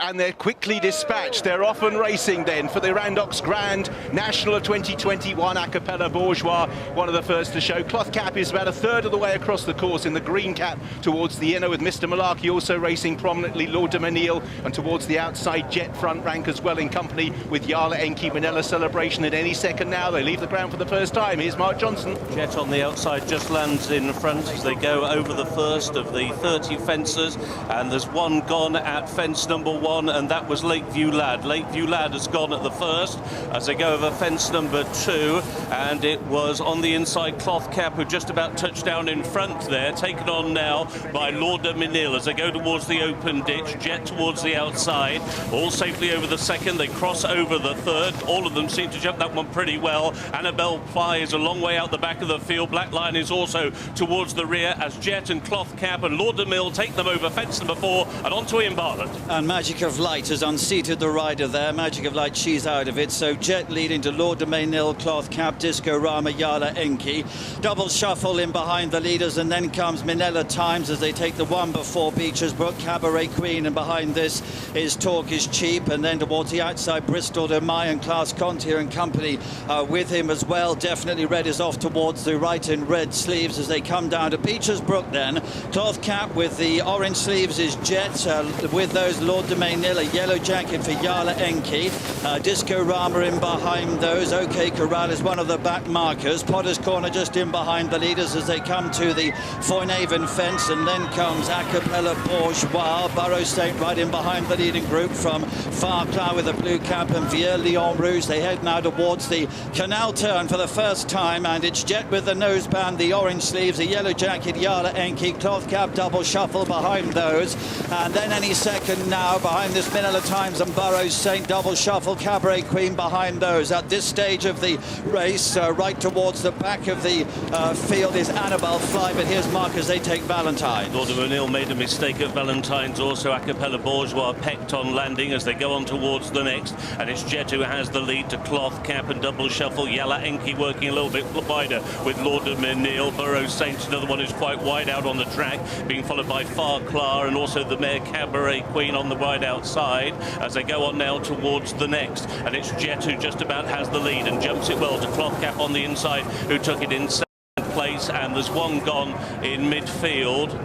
And they're quickly dispatched. They're off and racing then for the Randox Grand National of 2021 a cappella bourgeois, one of the first to show. Cloth Cap is about a third of the way across the course in the green cap towards the inner, with Mr. Malarkey also racing prominently, Lord de Menil, and towards the outside Jet front rank as well, in company with Yala Enki. Minella Celebration at any second now. They leave the ground for the first time. Here's Mark Johnson. Jet on the outside just lands in front as they go over the first of the 30 fences, and there's one gone at fence number 1, and that was Lakeview Lad. Lakeview Lad has gone at the first as they go over fence number 2, and it was on the inside Cloth Cap who just about touched down in front there, taken on now by Lord de Menil as they go towards the open ditch. Jet towards the outside, all safely over the second. They cross over the third. All of them seem to jump that one pretty well. Annabelle Fly is a long way out the back of the field. Black Lion is also towards the rear as Jet and Cloth Cap and Lord de Menil take them over fence number 4 and onto Ian Bartlett. And Magic of Light has unseated the rider there. Magic of Light, she's out of it. So Jet leading to Lord de Menil, Cloth Cap, Disco Rama, Yala Enki. Double shuffle in behind the leaders, and then comes Minella Times as they take the one before Beecher's Brook, Cabaret Queen, and behind this is Talk is Cheap, and then towards the outside Bristol de Mai and Class Contier and company with him as well. Definitely Red is off towards the right in red sleeves as they come down to Beecher's Brook then. Cloth Cap with the orange sleeves is Jet, with those Lord de Menil, a yellow jacket for Yala Enki. Disco Rama in behind those. OK Corral is one of the back markers. Potter's Corner just in behind the leaders as they come to the Foynaven fence, and then comes a cappella bourgeois. Burrow Saint right in behind the leading group from Farclas with a blue cap and Vieux Lion Rouge. They head now towards the canal turn for the first time, and it's Jet with the noseband, the orange sleeves, a yellow jacket, Yala Enki, Cloth Cap, double shuffle behind those, and then any second now behind this Minella Times and Burrow Saint, double shuffle, Cabaret Queen behind those. At this stage of the race, right towards the back of the field is Annabelle Fly, but here's Mark as they take Valentine. Lord de Menil made a mistake at Valentine's, also a cappella bourgeois pecked on landing as they go on towards the next, and it's Jet who has the lead to Cloth Cap and double shuffle. Yala Enki working a little bit wider with Lord de Menil. Burrow Saint, another one who's quite wide out on the track, being followed by Farclas and also the mare Cabaret Queen on the wide outside as they go on now towards the next, and it's Jet who just about has the lead and jumps it well to Cloth Cap on the inside, who took it in second place, and there's one gone in midfield.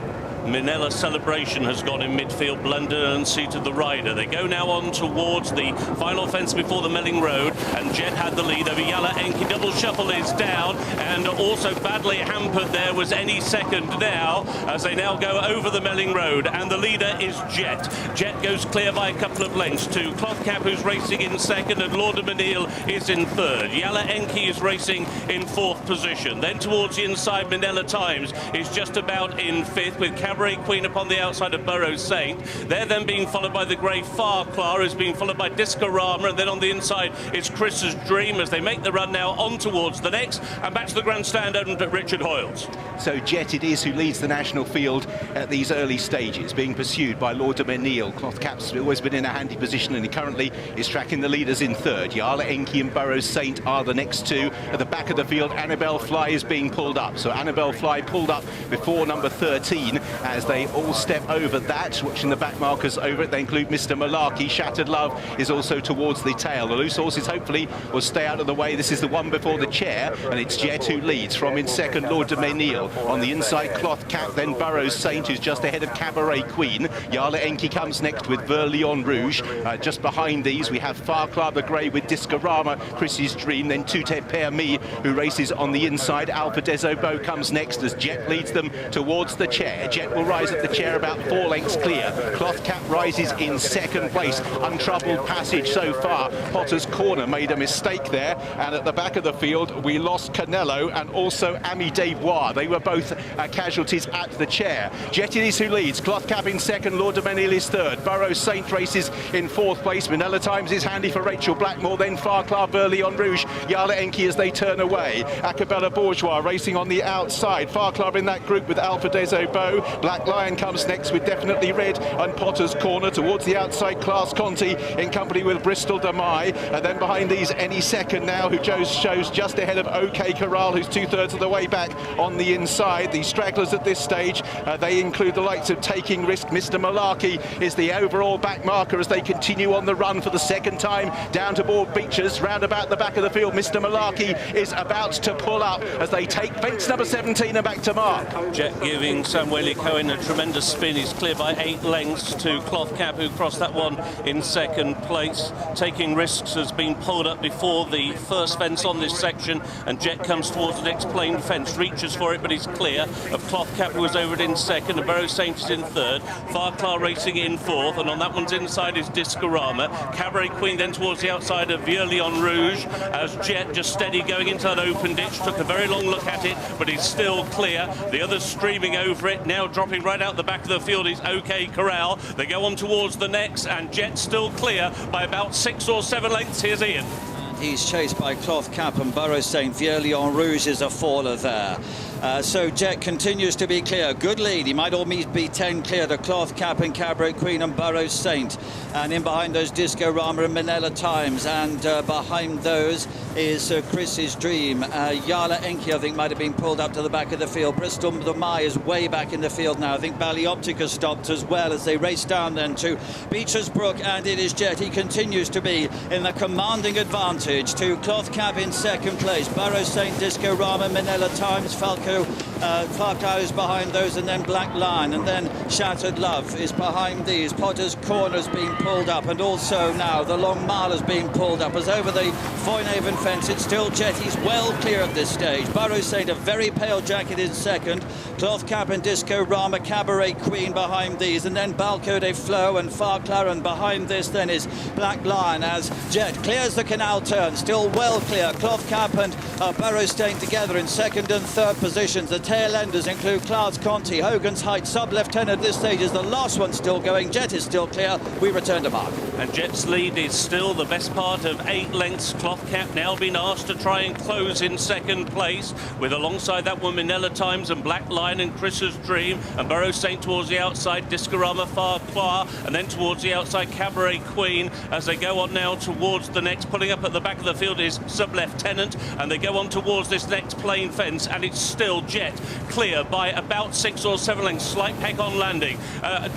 Minella Celebration has gone in midfield, blundered and seated the rider. They go now on towards the final fence before the Melling Road, and Jet had the lead over Yala Enki. Double shuffle is down, and also badly hampered there was any second now as they now go over the Melling Road, and the leader is Jet. Jet goes clear by a couple of lengths to Cloth Cap, who's racing in second, and Lord de Menil is in third. Yala Enki is racing in fourth position. Then towards the inside, Minella Times is just about in fifth, with Cabaret Queen upon the outside of Burrow Saint. They're then being followed by the grey Farclas, who's being followed by Disco Rama, and then on the inside it's Chris's Dream as they make the run now on towards the next, and back to the grandstand owned at Richard Hoyles. So Jet it is who leads the national field at these early stages, being pursued by Lord de Menil. Cloth Cap's always been in a handy position, and he currently is tracking the leaders in third. Yala Enki and Burrow Saint are the next two. At the back of the field, Annabelle Fly is being pulled up. So Annabelle Fly pulled up before number 13 as they all step over that. Watching the back markers over it, they include Mr. Malarkey. Shattered Love is also towards the tail. The loose horses hopefully will stay out of the way. This is the one before the chair, and it's Jet who leads. From in second, Lord de Menil. On the inside, Cloth Cap, then Burrow Saint, who's just ahead of Cabaret Queen. Yala Enki comes next with Vieux Lion Rouge. Just behind these, we have Farclas the Grey with Disco Rama, Chris's Dream, then Tout est permis, who races on the inside. Alpha des Obeaux comes next as Jet leads them towards the chair. Jet will rise at the chair about 4 lengths clear. Cloth Cap rises in second place. Untroubled passage so far. Potter's Corner made a mistake there, and at the back of the field we lost Canelo and also Ami Desbois. They were both casualties at the chair. Jet it is who leads. Cloth Cap in second, Lord de Menil is third. Burrow Saint races in fourth place. Minella Times is handy for Rachel Blackmore, then Farclas, Vieux Lion Rouge, Yala Enki as they turn away. A cappella bourgeois racing on the outside. Farclas in that group with Alpha des Obeaux, Black Lion comes next with Definitely Red and Potter's Corner. Towards the outside, Class Conti in company with Bristol Demai. And then behind these, Any Second Now, who shows just ahead of OK Corral, who's 2/3 of the way back on the inside. The stragglers at this stage, they include the likes of Taking Risk. Mr. Malarkey is the overall back marker as they continue on the run for the second time down to board Beechers. Round about the back of the field, Mr. Malarkey is about to pull up as they take fence number 17 and back to mark. Jet giving Samuel Cohen a tremendous spin. He's clear by 8 lengths to Cloth Cap, who crossed that one in second place. Taking Risks has been pulled up before the first fence on this section, and Jet comes towards the next plain fence, reaches for it, but he's clear of Cloth Cap, who was over it in second, and Barrow Saint is in third. Farclar racing in fourth, and on that one's inside is Discorama. Cabaret Queen then towards the outside of Vieux Lion Rouge, as Jet just steady going into that open ditch. Took a very long look at it, but he's still clear. The others streaming over it, now dropping right out the back of the field is OK Corral. They go on towards the next, and Jet still clear by about 6 or 7 lengths. Here's Ian. He's chased by Cloth Cap and Barrow Saint. Vieux Lion Rouge is a faller there. So Jet continues to be clear. Good lead. He might almost be 10 clear to Cloth Cap and Cabaret Queen and Barrow Saint. And in behind those, Disco Rama and Minella Times. And behind those is Chris's Dream. Yala Enki, I think, might have been pulled up to the back of the field. Bristol Demai is way back in the field now. I think Ballyoptica stopped as well as they race down then to Beecher's Brook. And it is Jet. He continues to be in the commanding advantage to Cloth Cap in second place. Barrow Saint, Disco Rama, Minella Times, Farclar is behind those, and then Black Lion, and then Shattered Love is behind these. Potter's Corner's being pulled up, and also now the Long Mile is being pulled up as over the Foynhaven fence. It's still Jet. He's well clear at this stage. Barrow Saint, a very pale jacket in second. Cloth Cap and Disco Rama, Cabaret Queen behind these, and then Balco de Flo and Farclar, and behind this then is Black Lion as Jet clears the canal turn. Still well clear. Cloth Cap and Barrow Saint together in second and third positions. The tail enders include Class Conti, Hogan's Height, Sub-Lieutenant at this stage is the last one still going. Jet is still clear. We return to Mark. And Jet's lead is still the best part of 8 lengths. Cloth Cap now been asked to try and close in second place, with alongside that one Minella Times and Black Lion and Chris's Dream, and Barrow Saint towards the outside, Discorama, Farclar, and then towards the outside Cabaret Queen as they go on now towards the next. Pulling up at the back of the field is Sub-Lieutenant, and they go on towards this next plain fence, and it's still Jet clear by about 6 or 7 lengths. Slight peck on landing.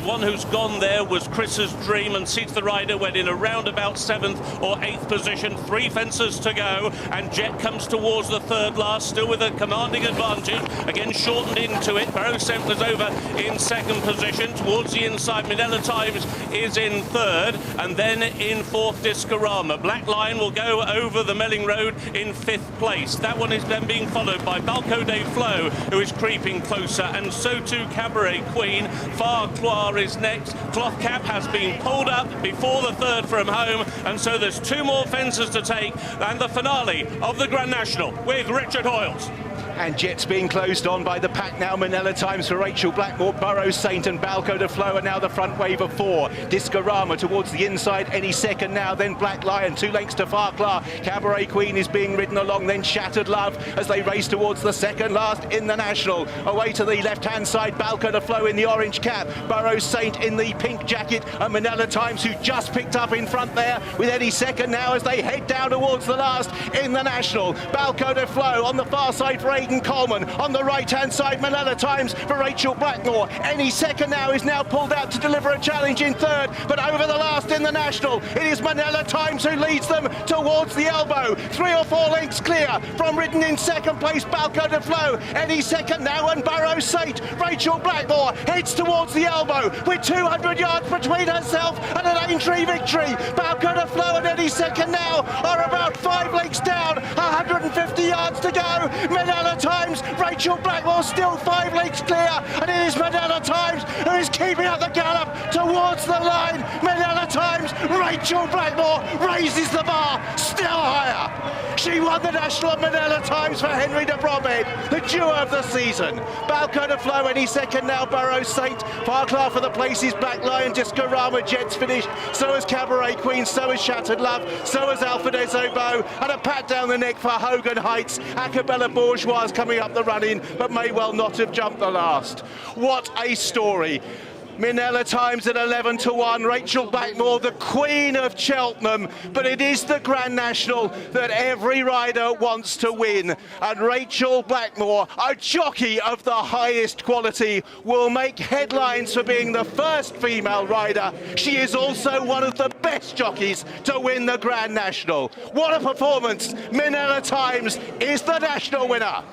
One who's gone there was Chris's Dream, and Seat the Rider went in around about 7th or 8th position. 3 fences to go, and Jet comes towards the third last, still with a commanding advantage. Again shortened into it. Barrow Saint was over in second position. Towards the inside, Minella Times is in third, and then in fourth, Discorama. Black Lion will go over the Melling Road in 5th place. That one is then being followed by Balco de Flo, who is creeping closer, and so too Cabaret Queen. Farclar is next. Cloth Cap has been pulled up before the third from home, and so there's 2 more fences to take, and the finale of the Grand National with Richard Hoyles. And Jet's being closed on by the pack now. Minella Times for Rachel Blackmore, Barrow Saint and Balco de Flo are now the front wave of 4. Discorama towards the inside, Any Second Now, then Black Lion, 2 lengths to Farclar. Cabaret Queen is being ridden along, then Shattered Love as they race towards the second last in the National. Away to the left-hand side, Balco de Flo in the orange cap, Barrow Saint in the pink jacket, and Minella Times, who just picked up in front there with Any Second Now as they head down towards the last in the National. Balco de Flo on the far side for Aidan Coleman. On the right-hand side, Minella Times for Rachel Blackmore. Any Second Now is now pulled out to deliver a challenge in third, but over the last in the National, it is Minella Times who leads them towards the elbow. 3 or 4 lengths clear from ridden in second place, Balco de Flo. Any Second Now and Barrow Saint. Rachel Blackmore heads towards the elbow with 200 yards between herself and an Aintree victory. Balco de Flo and Any Second Now are about 5 lengths down, 150 yards to go. Minella Times, Rachel Blackmore still 5 lengths clear, and it is Minella Times who is keeping up the gallop towards the line. Minella Times, Rachel Blackmore raises the bar still higher. She won the National at Minella Times for Henry de Bromhead, the duo of the season. Balco de Flo any second now, Burrows Saint. Farclar for the places, Black Lion, Discorama, Jets finished. So has Cabaret Queen, so has Shattered Love, so has Alfred Ezobo. And a pat down the neck for Hogan Heights. Acapella Bourgeois coming up the run-in, but may well not have jumped the last. What a story. Minella Times at 11-1, Rachel Blackmore, the Queen of Cheltenham, but it is the Grand National that every rider wants to win. And Rachel Blackmore, a jockey of the highest quality, will make headlines for being the first female rider. She is also one of the best jockeys to win the Grand National. What a performance! Minella Times is the national winner.